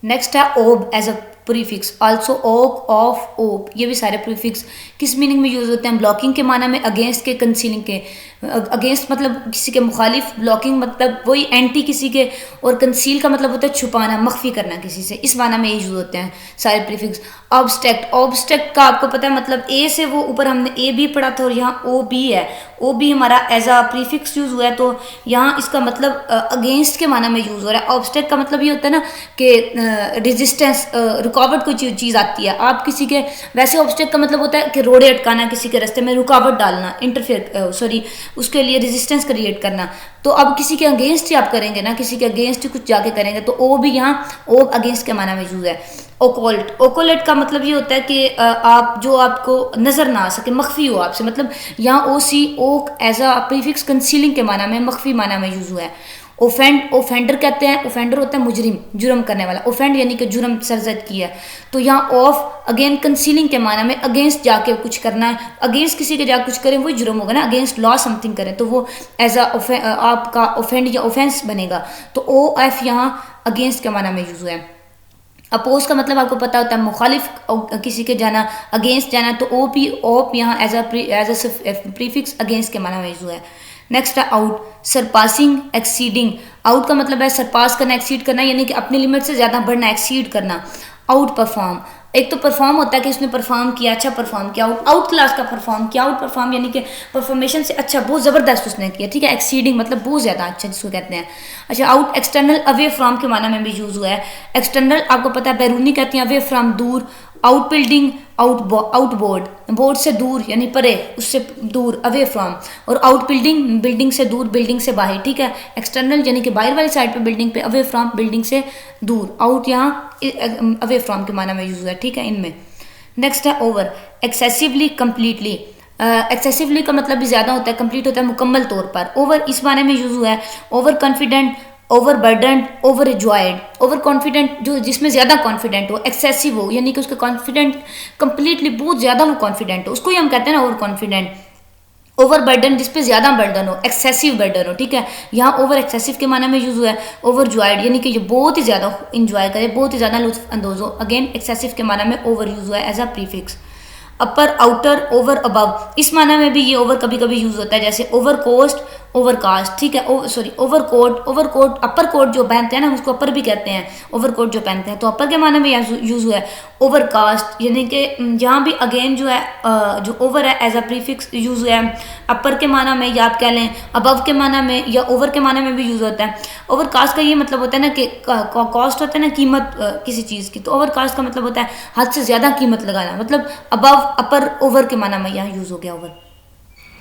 नेक्स्ट है ob as a prefix, also oc of op, ये भी सारे प्रीफिक्स किस मीनिंग में यूज होते हैं? ब्लॉकिंग के माना में, अगेंस्ट के, कंसीलिंग के। अगेंस्ट मतलब किसी के मुखालिफ, ब्लॉकिंग मतलब वही एंटी किसी के, और कंसील का मतलब होता है छुपाना, मख्फी करना किसी से, इस माना में यूज होते हैं सारे प्रीफिक्स। ऑब्स्ट्रैक्ट, ऑब्स्ट्रैक्ट का आपको पता है मतलब ए से, वो ऊपर हमने ए भी पढ़ा था और यहाँ ओ बी है, ओ बी हमारा एज अ प्रीफिक्स यूज हुआ है, तो यहाँ इसका मतलब अगेंस्ट के माना में यूज हो रहा है। ऑब्स्ट्रैक्ट का मतलब ये होता है ना कि रेजिस्टेंस, रुकावट कोई चीज़ आती है आप किसी के, वैसे ऑब्स्ट्रैक्ट का मतलब होता है कि रोड़े अटकाना, किसी के रास्ते में रुकावट डालना, इंटरफेयर सॉरी उसके लिए रेजिस्टेंस क्रिएट करना। तो अब किसी के अगेंस्ट ही आप करेंगे ना, किसी के अगेंस्ट ही कुछ जाके करेंगे, तो ओ भी यहाँ ओ अगेंस्ट के माना में यूज है। ओकोल्ट, ओकोलेट का मतलब ये होता है कि आप जो आपको नजर ना आ सके, मख्फी हो आपसे, मतलब यहाँ O C oc as a prefix concealing के माना में, मख्फी माना में यूज हुआ है। ओफेंड, ओफेंडर कहते हैं, ओफेंडर होता है मुजरिम, जुर्म करने वाला, ओफेंड यानी कि जुर्म सरजद किया। तो यहाँ ऑफ अगेन कंसीलिंग के माना में, अगेंस्ट जाके कुछ करना है, अगेंस्ट किसी के जाके कुछ करें वही जुर्म होगा ना, अगेंस्ट लॉ समथिंग करें तो वो एज अ आपका ओफेंड या ओफेंस बनेगा। तो ओ एफ यहाँ अगेंस्ट के माना में यूज हुआ है। अपोज का मतलब आपको पता होता है मुखालिफ किसी के जाना, अगेंस्ट जाना, तो ओ पी ओप यहाँ एज अ प्रीफिक्स अगेंस्ट के माना में यूज हुआ है। नेक्स्ट है आउट, सरपासिंग एक्सीडिंग, आउट का मतलब है सरपास करना, एक्सीड करना, यानी कि अपनी लिमिट से ज़्यादा बढ़ना, एक्सीड करना। आउट परफॉर्म, एक तो परफॉर्म होता है कि उसने परफॉर्म किया, अच्छा परफॉर्म किया, आउट क्लास का परफॉर्म किया, आउट परफॉर्म यानी कि परफॉर्मेशन से अच्छा, बहुत ज़बरदस्त उसने किया, ठीक है। एक्सीडिंग मतलब बहुत ज़्यादा अच्छा जिसको कहते हैं। अच्छा, आउट एक्सटर्नल, अवे फ्रॉम के माना में भी यूज़ हुआ है। एक्सटर्नल आपको पता है बैरूनी कहती हैं, अवे फ्रॉम दूर। Out building, out board, board से दूर यानी परे, उससे दूर, अवे फ्रॉम। और आउट बिल्डिंग, बिल्डिंग से दूर, बिल्डिंग से बाहर, ठीक है। एक्सटर्नल यानी कि बाहर वाली साइड पे बिल्डिंग पे, अवे फ्रॉम बिल्डिंग से दूर। आउट यहाँ अवे फ्रॉम के माना में यूज हुआ है, ठीक है इनमें। नेक्स्ट है ओवर, एक्सेसिवली, कंप्लीटली। एक्सेसिवली का मतलब भी ज्यादा होता है, कंप्लीट होता है मुकम्मल तौर पर। ओवर इस माने में यूज हुआ है, over confident, over burden, over enjoyed. Over confident जो जिसमें ज़्यादा कॉन्फिडेंट हो, एक्सेसिव हो यानी कि उसका कॉन्फिडेंट कंप्लीटली बहुत ज़्यादा वो कॉन्फिडेंट हो, उसको ही हम कहते हैं ना ओवर कॉन्फिडेंट। ओवर बर्डन जिस पे ज़्यादा बर्डन हो, एक्सेसिव बर्डन हो, ठीक है। यहाँ ओवर एक्सेसिव के माना में यूज हुआ है। ओवर जॉयड यानी कि ये बहुत ही ज़्यादा इंजॉय करे, बहुत ही ज़्यादा लुत्फ अंदोज हो, अगेन एक्सेसिव के माना में ओवर यूज हुआ है as a prefix. Upper, outer, over, above, इस माना में भी ये ओवर कभी कभी यूज होता है, जैसे ओवर कोस्ट, ओवर कास्ट, ठीक है। Sorry over coat, over coat, upper coat जो पहनते हैं ना उसको अपर भी कहते हैं, ओवर कोट जो पहनते हैं, तो अपर के माना में यहाँ यूज हुआ है। ओवर कास्ट यानी कि यहाँ भी अगेन जो है जो ओवर है एज अ प्रीफिक्स यूज हुआ है अपर के माना में, या आप कह लें अबव के माना में, या ओवर के माना में भी यूज होता है। ओवर कास्ट का ये मतलब होता है ना कि कॉस्ट होता है ना कीमत किसी चीज़ की, तो ओवर कास्ट का मतलब होता है हद से ज़्यादा कीमत लगाना, मतलब अबव, अपर, ओवर के माना में यहाँ यूज हो गया ओवर।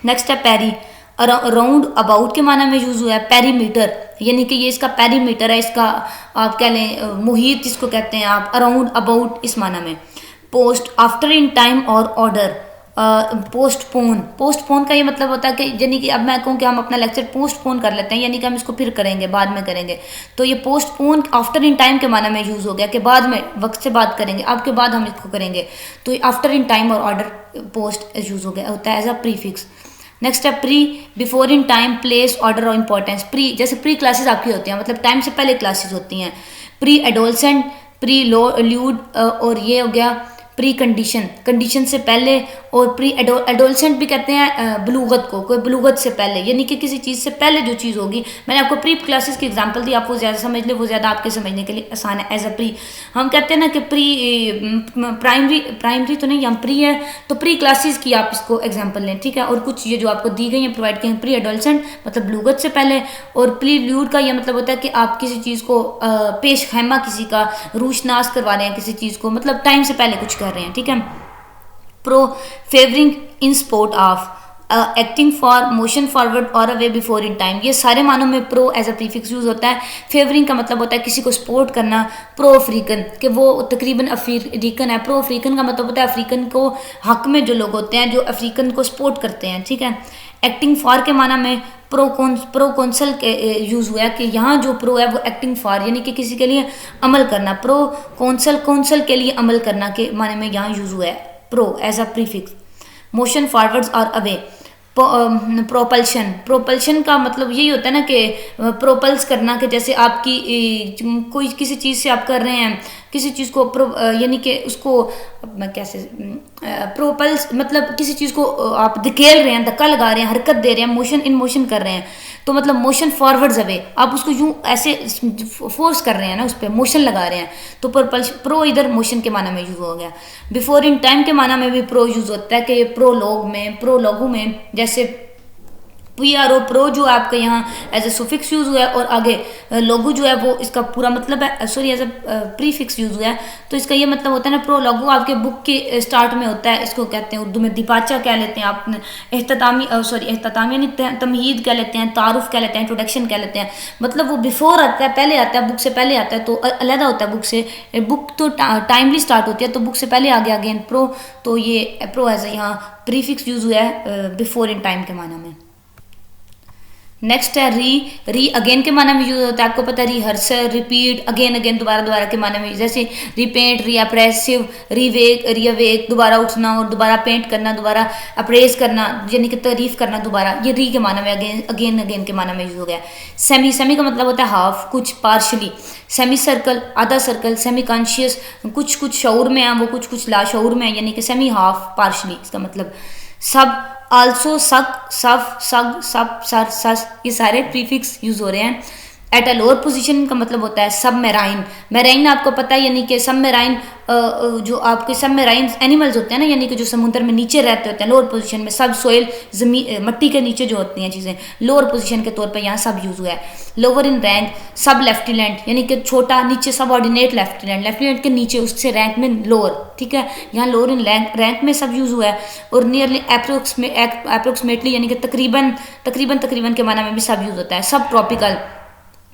नेक्स्ट है पैरी, अराउंड, अबाउट के माना में यूज हुआ है। पेरीमीटर यानी कि ये इसका पेरीमीटर है, इसका आप कह लें मुहित जिसको कहते हैं आप, अराउंड, अबाउट, इस माना में। पोस्ट, आफ्टर, इन टाइम और ऑर्डर। पोस्टपोन, पोस्टपोन का ये मतलब होता है कि यानी कि अब मैं कहूँ कि हम अपना लेक्चर पोस्टपोन कर लेते हैं, यानी कि हम इसको फिर करेंगे, बाद में करेंगे, तो ये पोस्टपोन आफ्टर इन टाइम के माना में यूज़ हो गया कि बाद में, वक्त से बात करेंगे, अब के बाद हम इसको करेंगे, तो ये आफ्टर इन टाइम और ऑर्डर पोस्ट यूज़ हो गया, होता है एज अ प्रीफिक्स। नेक्स्ट है pre, before in time, place, order और इंपॉर्टेंस। प्री, जैसे प्री क्लासेस आपकी होती हैं, मतलब टाइम से पहले क्लासेस होती हैं। प्री एडोलसेंट, प्री ल्यूड, और ये हो गया प्री कंडीशन, कंडीशन से पहले, और प्री एडोलसेंट भी कहते हैं बलूगत को, कोई बलूगत से पहले, यानी कि किसी चीज़ से पहले जो चीज़ होगी। मैंने आपको प्री क्लासेस की एग्जांपल दी, आप वो ज़्यादा समझ ले, वो ज़्यादा आपके समझने के लिए आसान है। एज अ प्री हम कहते हैं ना कि प्री प्राइमरी तो नहीं, हम प्री है तो प्री क्लासेस की आप इसको एग्जाम्पल लें, ठीक है। और कुछ ये जो आपको दी गई हैं प्रोवाइड की हैं, प्री एडोलसेंट मतलब बलूगत से पहले, और प्री ल्यूड का ये मतलब होता है कि आप किसी चीज़ को पेश खैमा, किसी का रूशनास करवा रहे हैं, किसी चीज़ को मतलब टाइम से पहले कुछ कर रहे हैं, ठीक है। Pro, favouring in support of, acting for, motion forward और अवे बिफोर इन टाइम, ये सारे मानों में pro as a prefix use होता है। फेवरिंग का मतलब होता है किसी को सपोर्ट करना। प्रो अफ्रीकन, कि वो तकरीबन अफ्रीकन है। प्रो अफ्रीकन का मतलब होता है अफ्रीकन को हक में जो लोग होते हैं, जो अफ्रीकन को सपोर्ट करते हैं, ठीक है। एक्टिंग फॉर के माना में प्रो कौंसल के यूज़ हुआ है कि यहाँ जो प्रो है वो एक्टिंग फॉर यानी कि किसी के लिए अमल करना। प्रो कौंसल के लिए अमल करना के माने में यहाँ यूज़ हुआ है pro as a prefix. Motion forwards और अवे। प्रोपल्शन का मतलब यही होता है ना कि प्रोपल्स करना, कि जैसे आपकी कोई किसी चीज़ से आप कर रहे हैं किसी चीज़ को यानी कि उसको कैसे प्रोपल्स मतलब किसी चीज़ को आप धकेल रहे हैं, धक्का लगा रहे हैं, हरकत दे रहे हैं, मोशन इन मोशन कर रहे हैं, तो मतलब मोशन फॉरवर्ड्स अवे, आप उसको यूं ऐसे फोर्स कर रहे हैं ना, उस पर मोशन लगा रहे हैं, तो प्रो इधर मोशन के माना में यूज हो गया। बिफोर इन टाइम के माना में भी प्रो यूज होता है कि प्रोलोगू में जैसे PRO प्रो जो आपके यहाँ एज ए सुफिक्स यूज हुआ है, और आगे लोगो जो है वो इसका पूरा मतलब है, sorry as a prefix use हुआ है, तो इसका ये मतलब होता है ना, प्रोलोगो आपके बुक के स्टार्ट में होता है, इसको कहते हैं उर्दू में दिपाचा कह लेते हैं, आप एहततामी यानी तमहीद कह लेते हैं, तारुफ कह लेते हैं, इंट्रोडक्शन कह लेते हैं, मतलब वो बिफोर आता है, पहले आता है, बुक से पहले आता है, तो अलहदा होता है बुक से। बुक तो टाइमली स्टार्ट होती है, तो बुक से पहले आ गया अगेन प्रो, तो ये प्रो एज ए यहाँ प्रीफिक्स यूज हुआ है बिफोर इन टाइम के माना में। नेक्स्ट है री अगेन के माना में यूज होता है, आपको पता है रिहर्सल, रिपीट, अगेन दोबारा के माना में, जैसे रिपेंट, रीअप्रेसिव, रीअवेक दोबारा उठना, और दोबारा पेंट करना, दोबारा अप्रेस करना यानी कि तारीफ करना दोबारा, ये री के माना में अगेन के माना में यूज हो गया। सेमी का मतलब होता है हाफ, कुछ, पार्शली, सेमी सर्कल आधा सर्कल, सेमी कॉन्शियस कुछ शऊर में है, वो कुछ लाशऊर में है, यानी कि सेमी हाफ, पार्शली इसका मतलब। सब, आल्सो, सग, सर, ये सारे प्रीफिक्स यूज हो रहे हैं। एट अ लोअर पोजीशन का मतलब होता है सब मैराइन आपको पता है, यानी कि सब मैराइन जो आपके सब मैराइन एनिमल्स होते हैं ना, यानी कि जो समुद्र में नीचे रहते होते हैं लोअर पोजीशन में, सब सोइल जमीन मट्टी के नीचे जो होती हैं चीज़ें, लोअर पोजीशन के तौर पर यहाँ सब यूज हुआ है। लोअर इन रैंक, सब लेफ्टिनेंट यानी कि छोटा, नीचे सब ऑर्डिनेट लेफ्टिनेंट के नीचे उससे रैंक में लोअर, ठीक है, यहाँ लोअर इन रैंक में सब यूज हुआ है। और नियरली अप्रोक्सीमेटली यानी कि तकरीबन के माना में भी सब यूज होता है। सब ट्रॉपिकल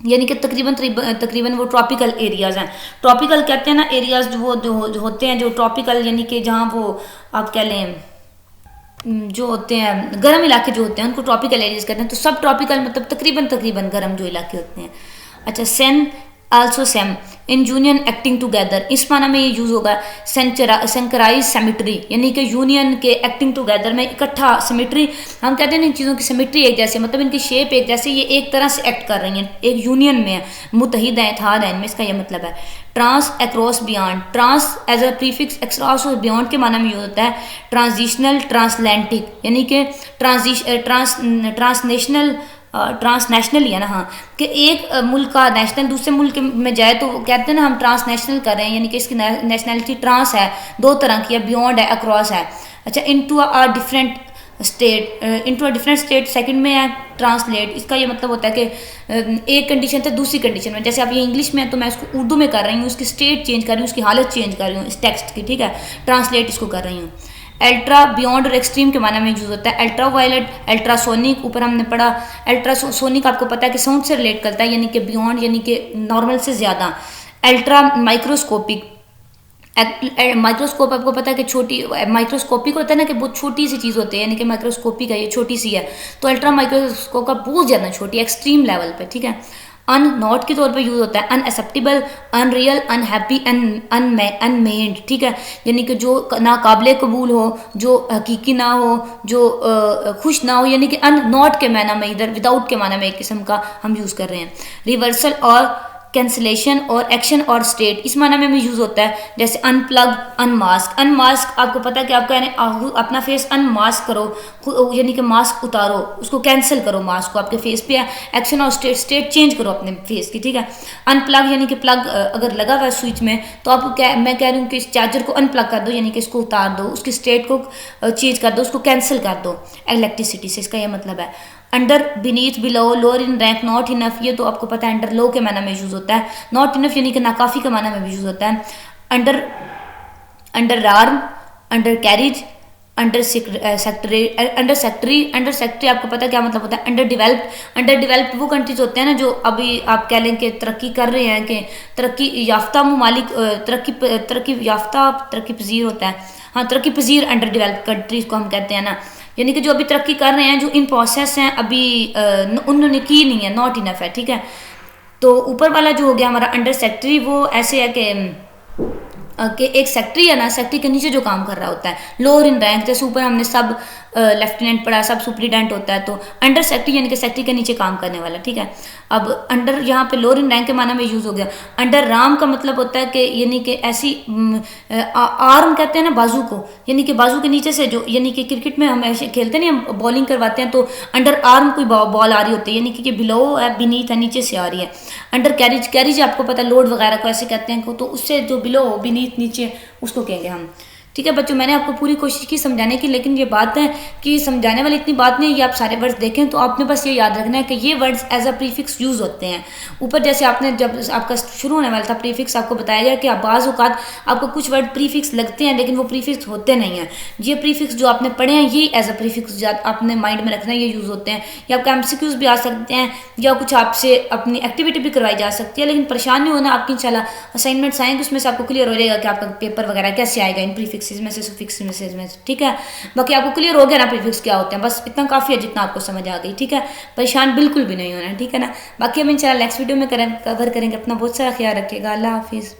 यानी कि तकरीबन वो ट्रॉपिकल एरियाज़ हैं। ट्रॉपिकल कहते हैं ना एरियाज़ जो होते हैं, जो ट्रॉपिकल यानी कि जहाँ वो आप कह लें जो होते हैं गर्म इलाके जो होते हैं उनको ट्रॉपिकल एरियाज कहते हैं। तो सब ट्रॉपिकल मतलब तकरीबन गर्म जो इलाके होते हैं। अच्छा, Sen also same in union acting together, इस माना में ये यूज होगा। सेंकराइज सिमेट्री यानी कि यूनियन के एक्टिंग टुगेदर में इकट्ठा, सिमेट्री हम कहते हैं इन चीज़ों की सिमेट्री एक जैसे, मतलब इनकी शेप एक जैसे, ये एक तरह से एक्ट कर रही हैं, एक यूनियन में है, मुतहिद है, इत्तेहाद है इनमें, इसका ये मतलब है। Trans, across, beyond, trans as a prefix, across और बियॉन्ड के माना में यूज होता है। ट्रांजिशनल, ट्रांसलैंटिक यानी कि ट्रांसनेशनल ही है ना, हाँ, कि एक मुल्क का नेशनल दूसरे मुल्क में जाए तो कहते हैं ना हम ट्रांसनेशनल कर रहे हैं, यानी कि इसकी नेशनलिटी ट्रांस है, दो तरह की है, बियॉन्ड है, अक्रॉस है। अच्छा, into a different state second में है ट्रांसलेट, इसका ये मतलब होता है कि एक कंडीशन से दूसरी कंडीशन में, जैसे आप ये इंग्लिश में है तो मैं इसको उर्दू में कर रही हूँ, उसकी स्टेट चेंज कर रही हूँ, उसकी हालत चेंज कर रही हूँ इस टेक्स्ट की, ठीक है, ट्रांसलेट इसको कर रही हूँ। अल्ट्रा बियॉन्ड और एक्सट्रीम के माना में यूज़ होता है। अल्ट्रा वायलेट, अल्ट्रासोनिक ऊपर हमने पढ़ा। अल्ट्रासोनिक आपको पता है कि साउंड से रिलेट करता है, यानी कि बियॉन्ड यानी कि नॉर्मल से ज़्यादा। अल्ट्रा माइक्रोस्कोपिक, माइक्रोस्कोप आपको पता है कि छोटी, माइक्रोस्कोपिक होता है ना कि बहुत छोटी सी चीज़ होती है, यानी कि माइक्रोस्कोपिक है, ये छोटी सी है। तो अल्ट्रा माइक्रोस्कोप का बहुत ज़्यादा छोटी, एक्सट्रीम लेवल पे, ठीक है। अन नॉट के तौर पे यूज़ होता है, अनएक्सेप्टेबल, अनरियल, अनहैप्पी, अनमेड, ठीक है। यानी कि जो नाकाबिले कबूल हो, जो हकीकी ना हो, जो खुश ना हो, यानी कि अन नॉट के माना में, इधर विदाउट के माना में एक किस्म का हम यूज़ कर रहे हैं। रिवर्सल और कैंसलेशन और एक्शन और स्टेट इस माना में भी यूज़ होता है, जैसे अनप्लग, अनमास्क। अनमास्क आपको पता है कि आप कह रहे हैं अपना फेस अनमास्क करो, यानी कि मास्क उतारो, उसको कैंसिल करो, मास्क को आपके फेस पे है। एक्शन और स्टेट, स्टेट चेंज करो अपने फेस की, ठीक है। अनप्लग यानी कि प्लग अगर लगा हुआ है स्विच में, तो आप मैं कह रही हूँ कि इस चार्जर को अनप्लग कर दो, यानी कि इसको उतार दो, उसकी स्टेट को चेंज कर दो, उसको कैंसिल कर दो इलेक्ट्रिसिटी से, इसका यह मतलब है। Under, beneath, below, lower in rank, not enough, ये तो आपको पता है अंडर लो के माना में यूज़ होता है। नॉट इनफ यानी कि नाकाफ़ी के माना में भी यूज़ होता है। Under, under arm, under carriage, under secretary, under secretary, under secretary आपको पता है क्या मतलब होता है। अंडर डेवलप्ड, अंडर डेवलप्ड वो कंट्रीज होते हैं ना जो अभी आप कह लें कि तरक्की कर रहे हैं, कि तरक्की याफ्ता ममालिक, तरक्की याफ्ता, तरक्की पजीर होता है, हाँ तरक्की पजीर अंडर डेवलप्ड कंट्रीज को हम कहते हैं ना, यानी कि जो अभी तरक्की कर रहे हैं, जो इन प्रोसेस हैं अभी उन्होंने की नहीं है, नॉट इनफ है, ठीक है। तो ऊपर वाला जो हो गया हमारा अंडर सेक्रेटरी, वो ऐसे है कि एक सेक्रेटरी है ना, सेक्रेटरी के नीचे जो काम कर रहा होता है। लोअर इन रैंक, जैसे ऊपर हमने सब लेफ्टिनेंट पढ़ा, सब सुपरिटेंडेंट होता है, तो अंडर सेक्रेटरी यानी कि सेक्रेटरी के नीचे काम करने वाला, ठीक है। अब अंडर यहाँ पे लोअर इन रैंक के माना में यूज़ हो गया। अंडर राम का मतलब होता है कि यानी कि ऐसी आर्म कहते हैं ना बाजू को, यानी कि बाजू के नीचे से जो, यानी कि क्रिकेट में हम ऐसे खेलते नहीं, हम बॉलिंग करवाते हैं तो अंडर आर्म कोई बॉल आ रही होती है, यानी कि बिलो है, बीनीथ है, नीचे से आ रही है। अंडर कैरिज, कैरिज आपको पता है लोड वगैरह को ऐसे कहते हैं, तो उससे जो बिलो बीनीथ नीचे, उसको कहेंगे हम, ठीक है बच्चों। मैंने आपको पूरी कोशिश की समझाने की, लेकिन ये बात है कि समझाने वाली इतनी बात नहीं है। ये आप सारे वर्ड्स देखें तो आपने बस ये याद रखना है कि ये words as a prefix use होते हैं। ऊपर जैसे आपने जब आपका शुरू होने वाला था प्रीफिक्स, आपको बताया गया कि बाज़ औक़ात आपको कुछ वर्ड प्रीफिक्स लगते हैं लेकिन वो प्रीफिक्स होते नहीं हैं। ये प्रीफिक्स जो आपने पढ़े हैं ये एज अ प्रीफिक्स आपने माइंड में रखना है, ये यूज़ होते हैं। या आपका MCQs भी आ सकते हैं, या कुछ आपसे अपनी एक्टिविटी भी करवाई जा सकती है, लेकिन परेशान नहीं होना, आपकी इंशाल्लाह असाइनमेंट्स आएंगे, उसमें से आपको क्लियर हो जाएगा कि आपका पेपर वगैरह कैसे आएगा इन प्रीफिक्सेस में से, सुफिक्स मैसेज में, ठीक है। बाकी आपको क्लियर हो गया ना प्रीफिक्स क्या होते हैं, बस इतना काफ़ी है जितना आपको समझ आ गई, ठीक है। परेशान बिल्कुल भी नहीं होना, ठीक है ना। बाकी हम इंशाल्लाह नेक्स्ट वीडियो में कवर करेंगे। अपना बहुत सारा ख्याल रखिएगा। अल्लाह हाफिज़।